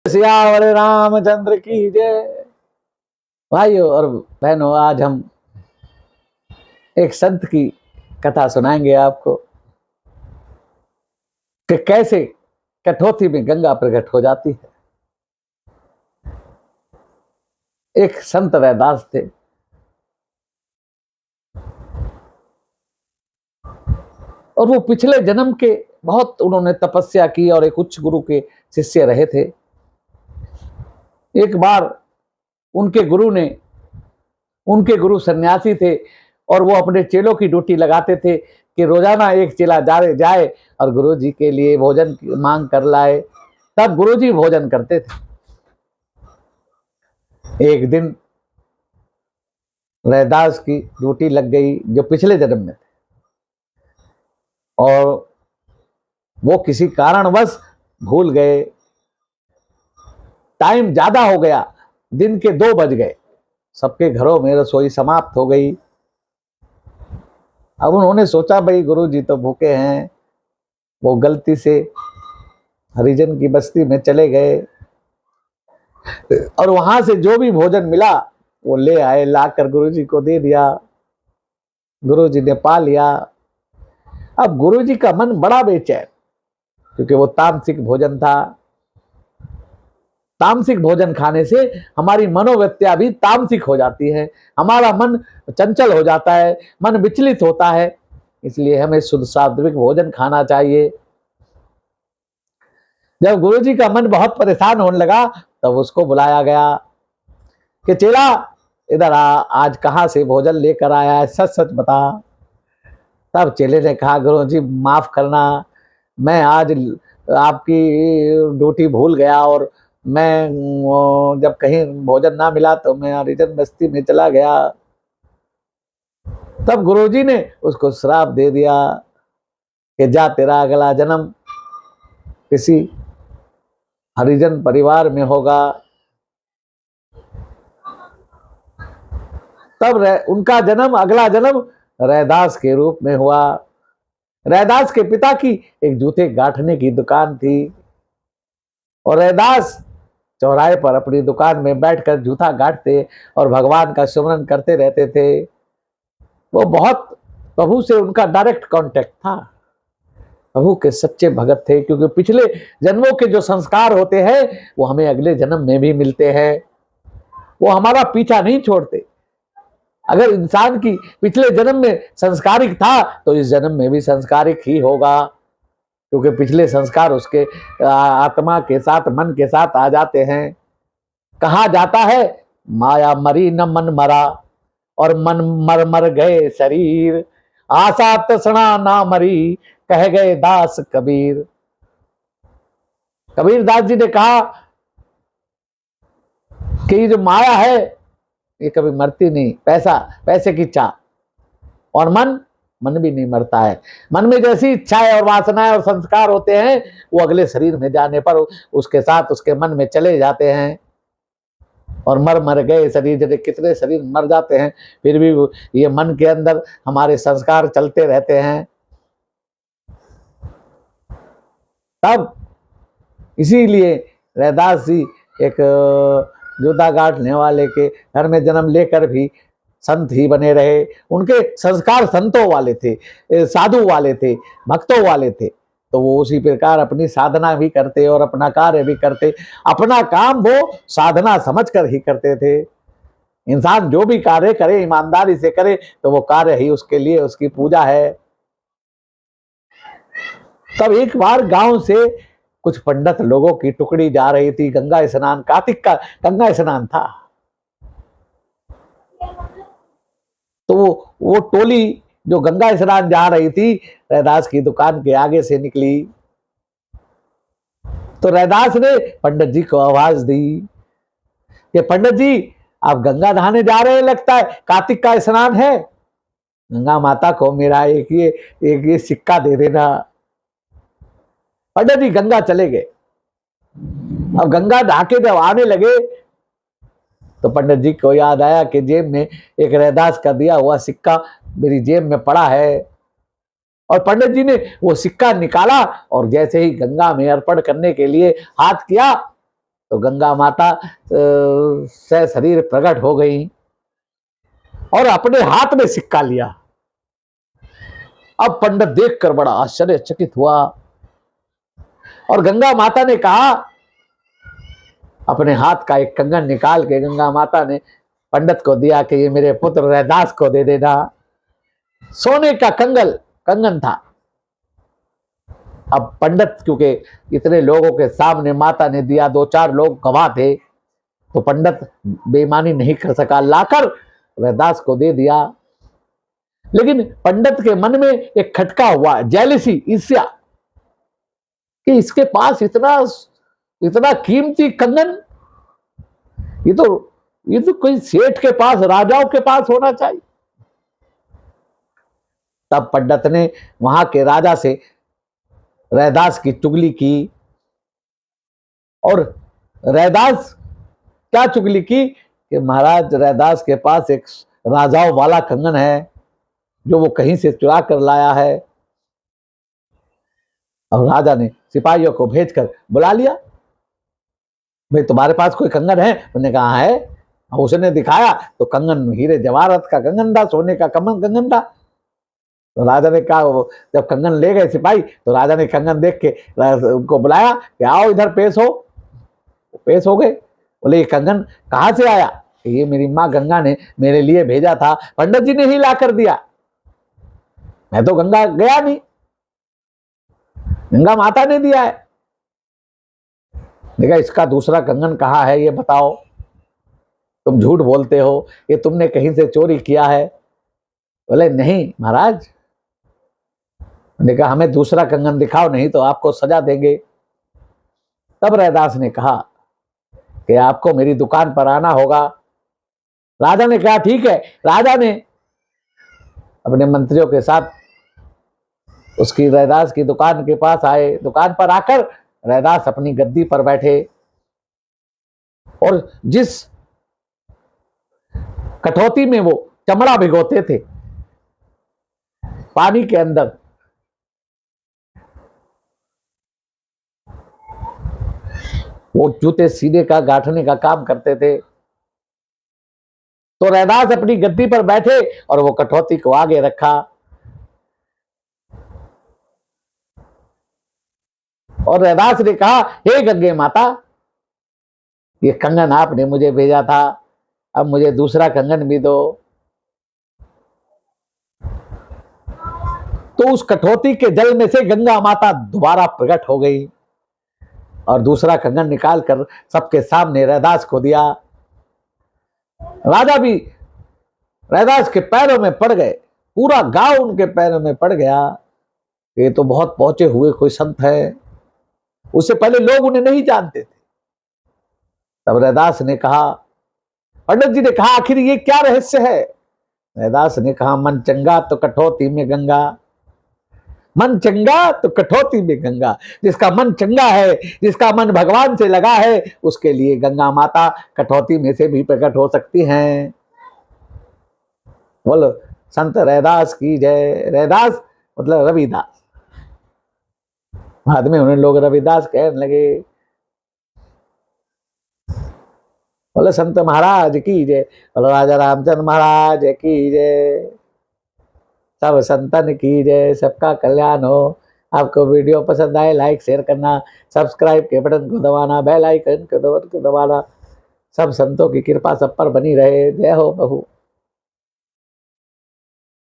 सियावर रामचंद्र की जय। भाइयों और बहनों, आज हम एक संत की कथा सुनाएंगे आपको कि कैसे कठौती में गंगा प्रकट हो जाती है। एक संत रैदास थे, और वो पिछले जन्म के बहुत उन्होंने तपस्या की और एक उच्च गुरु के शिष्य रहे थे। एक बार उनके गुरु सन्यासी थे और वो अपने चेलों की ड्यूटी लगाते थे कि रोजाना एक चेला जाए और गुरु जी के लिए भोजन मांग कर लाए। तब गुरु जी भोजन करते थे। एक दिन रैदास की ड्यूटी लग गई जो पिछले जन्म में थे, और वो किसी कारणवश भूल गए। टाइम ज्यादा हो गया, दिन के 2 बज गए, सबके घरों में रसोई समाप्त हो गई। अब उन्होंने सोचा भाई गुरु जी तो भूखे हैं। वो गलती से हरिजन की बस्ती में चले गए और वहां से जो भी भोजन मिला वो ले आए, लाकर गुरु जी को दे दिया। गुरु जी ने पा लिया। अब गुरु जी का मन बड़ा बेचैन, क्योंकि वो तामसिक भोजन था। तामसिक भोजन खाने से हमारी मनोवृत्तियां भी तामसिक हो जाती है, हमारा मन चंचल हो जाता है, मन विचलित होता है। इसलिए हमें शुद्ध सात्विक भोजन खाना चाहिए। जब गुरु जी का मन बहुत परेशान होने लगा तब उसको बुलाया गया कि चेला इधर आ, आज कहाँ से भोजन लेकर आया है, सच सच बता। तब चेले ने कहा गुरु जी माफ करना, मैं आज आपकी ड्यूटी भूल गया और मैं जब कहीं भोजन ना मिला तो मैं हरिजन बस्ती में चला गया। तब गुरुजी ने उसको श्राप दे दिया कि जा तेरा अगला जन्म किसी हरिजन परिवार में होगा। तब उनका अगला जन्म रैदास के रूप में हुआ। रैदास के पिता की एक जूते गांठने की दुकान थी और रैदास चौराहे पर अपनी दुकान में बैठकर जूता गांठते और भगवान का सुमरन करते रहते थे। वो बहुत प्रभु से उनका डायरेक्ट कांटेक्ट था। प्रभु के सच्चे भगत थे, क्योंकि पिछले जन्मों के जो संस्कार होते हैं वो हमें अगले जन्म में भी मिलते हैं, वो हमारा पीछा नहीं छोड़ते। अगर इंसान की पिछले जन्म में संस्कारिक था तो इस जन्म में भी संस्कारिक ही होगा, क्योंकि पिछले संस्कार उसके आत्मा के साथ, मन के साथ आ जाते हैं। कहा जाता है माया मरी न मन मरा और मन मर मर गए शरीर, आशा तृष्णा ना मरी कह गए दास कबीर। कबीर दास जी ने कहा कि ये जो माया है ये कभी मरती नहीं, पैसे की चाह, और मन भी नहीं मरता है। मन में जैसी इच्छाएं और वासनाएं और संस्कार होते हैं वो अगले शरीर में जाने पर उसके साथ उसके मन में चले जाते हैं। और मर गए शरीर, जैसे कितने शरीर मर जाते हैं फिर भी ये मन के अंदर हमारे संस्कार चलते रहते हैं। तब इसीलिए रैदास जी एक जूता गांठने वाले के घर में जन्म लेकर भी संत ही बने रहे। उनके संस्कार संतों वाले थे, साधु वाले थे, भक्तों वाले थे। तो वो उसी प्रकार अपनी साधना भी करते और अपना कार्य भी करते। अपना काम वो साधना समझकर ही करते थे। इंसान जो भी कार्य करे ईमानदारी से करे तो वो कार्य ही उसके लिए उसकी पूजा है। तब एक बार गांव से कुछ पंडित लोगों की टुकड़ी जा रही थी गंगा स्नान, कार्तिक का गंगा स्नान था। तो वो टोली जो गंगा स्नान जा रही थी रैदास की दुकान के आगे से निकली। तो रैदास ने पंडित जी को आवाज दी कि पंडित जी आप गंगा नहाने जा रहे हैं, लगता है कार्तिक का स्नान है, गंगा माता को मेरा एक ये सिक्का दे देना। पंडित जी गंगा चले गए। अब गंगा नहा के जब आने लगे तो पंडित जी को याद आया कि जेब में एक रैदास का दिया हुआ सिक्का मेरी जेब में पड़ा है। और पंडित जी ने वो सिक्का निकाला और जैसे ही गंगा में अर्पण करने के लिए हाथ किया तो गंगा माता से शरीर प्रकट हो गई और अपने हाथ में सिक्का लिया। अब पंडित देखकर बड़ा आश्चर्यचकित हुआ और गंगा माता ने कहा, अपने हाथ का एक कंगन निकाल के गंगा माता ने पंडित को दिया कि ये मेरे पुत्र रैदास को दे देना। सोने का कंगन था। अब पंडित, क्योंकि इतने लोगों के सामने माता ने दिया, 2-4 लोग गवाह थे, तो पंडित बेईमानी नहीं कर सका, लाकर रैदास को दे दिया। लेकिन पंडित के मन में एक खटका हुआ, जेलसी, ईर्ष्या, कि इसके पास इतना कीमती कंगन, ये तो कोई सेठ के पास, राजाओं के पास होना चाहिए। तब पंडित ने वहां के राजा से रैदास की चुगली की। और रैदास क्या चुगली की कि महाराज, रैदास के पास एक राजाओं वाला कंगन है जो वो कहीं से चुरा कर लाया है। और राजा ने सिपाहियों को भेजकर बुला लिया, भाई तुम्हारे पास कोई कंगन है? उन्होंने कहा है। उसने दिखाया तो कंगन हीरे जवाहरत का कंगन था, सोने का कंगन था। तो राजा ने कहा, जब कंगन ले गए सिपाही, तो राजा ने कंगन देख के उनको बुलाया कि आओ इधर पेश हो। पेश हो गए। बोले ये कंगन कहाँ से आया? ये मेरी माँ गंगा ने मेरे लिए भेजा था, पंडित जी ने ही ला कर दिया, मैं तो गंगा गया नहीं, गंगा माता ने दिया है। देखा, इसका दूसरा कंगन कहाँ है ये बताओ, तुम झूठ बोलते हो, ये तुमने कहीं से चोरी किया है। बोले नहीं महाराज। देखा, हमें दूसरा कंगन दिखाओ, नहीं तो आपको सजा देंगे। तब रैदास ने कहा कि आपको मेरी दुकान पर आना होगा। राजा ने कहा ठीक है। राजा ने अपने मंत्रियों के साथ उसकी रैदास की दुकान के पास आए। दुकान पर आकर रैदास अपनी गद्दी पर बैठे और जिस कठौती में वो चमड़ा भिगोते थे पानी के अंदर, वो जूते सीने का, गांठने का काम करते थे। तो रैदास अपनी गद्दी पर बैठे और वो कठौती को आगे रखा और रैदास ने कहा, हे गंगे माता, ये कंगन आपने मुझे भेजा था, अब मुझे दूसरा कंगन भी दो। तो उस कठौती के जल में से गंगा माता दोबारा प्रकट हो गई और दूसरा कंगन निकाल कर सबके सामने रैदास को दिया। राजा भी रैदास के पैरों में पड़ गए, पूरा गांव उनके पैरों में पड़ गया। ये तो बहुत पहुंचे हुए कोई संत है, उससे पहले लोग उन्हें नहीं जानते थे। तब रैदास ने कहा, पंडित जी ने कहा, आखिर ये क्या रहस्य है? रैदास ने कहा, मन चंगा तो कठौती में गंगा, मन चंगा तो कठौती में गंगा। जिसका मन चंगा है, जिसका मन भगवान से लगा है, उसके लिए गंगा माता कठौती में से भी प्रकट हो सकती हैं। बोलो संत रैदास की जय। रैदास मतलब रविदास, बाद में उन्हें लोग रविदास कहने लगे। बोले संत महाराज की जय, बोलो राजा रामचंद्र महाराज की जय, सब संतन की जय, सबका कल्याण हो। आपको वीडियो पसंद आए, लाइक शेयर करना, सब्सक्राइब के बटन को दबाना, बेल आइकन को दबाना। सब संतों की कृपा सब पर बनी रहे। जय हो बहू।